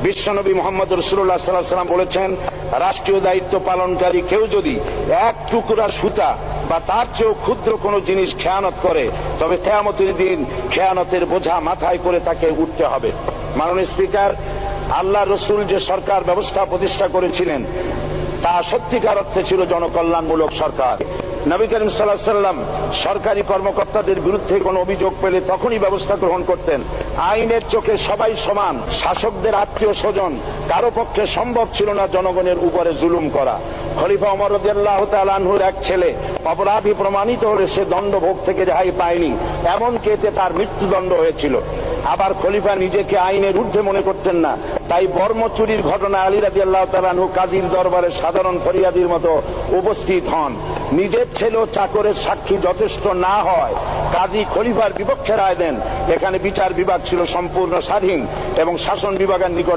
বিশ্বনবী মুহাম্মদ রাসূলুল্লাহ সাল্লাল্লাহু আলাইহি ওয়াসাল্লাম বলেছেন, রাষ্ট্রীয় দায়িত্ব পালনকারী কেউ যদি এক টুকরা সুতা বা তার চেয়েও ক্ষুদ্র কোনো জিনিস খেয়ানত করে, তবে কিয়ামতের দিন খেয়ানতের বোঝা মাথায় করে তাকে উঠতে হবে। মাননীয় স্পিকার, আল্লাহ রসুল যে সরকার ব্যবস্থা প্রতিষ্ঠা করেছিলেন তা সত্যিকার অর্থে ছিল জনকল্যাণমূলক সরকার। নবী করিম সাল্লাল্লাহু আলাইহি ওয়াসাল্লাম সরকারি কর্মকর্তাদের বিরুদ্ধে কোনো অভিযোগ পেলে তখনই ব্যবস্থা গ্রহণ করতেন। আইনের চোখে সবাই সমান, শাসকদের আত্মীয় স্বজন কারো পক্ষে সম্ভব ছিল না জনগণের উপরে জুলুম করা। খলিফা ওমর রাদিয়াল্লাহু তাআলা আনহুর এক ছেলে অপরাধী প্রমাণিত হলে সে দণ্ডভোগ থেকে রেহাই পায়নি, এমনকি এতে তার মৃত্যুদণ্ড হয়েছিল। আবার খলিফা নিজেকে আইনের ঊর্ধ্বে মনে করতেন না, তাই বর্ম চুরির ঘটনা আলী রাদিয়াল্লাহু তাআলা আনহু কাজীর দরবারে সাধারণ ফরিয়াদির মতো উপস্থিত হন। নিজের ছেলে ও চাকরের সাক্ষী যথেষ্ট না হয় কাজী খলিফার বিপক্ষে রায় দেন। এখানে বিচার বিভাগ ছিল সম্পূর্ণ স্বাধীন এবং শাসন বিভাগের নিকট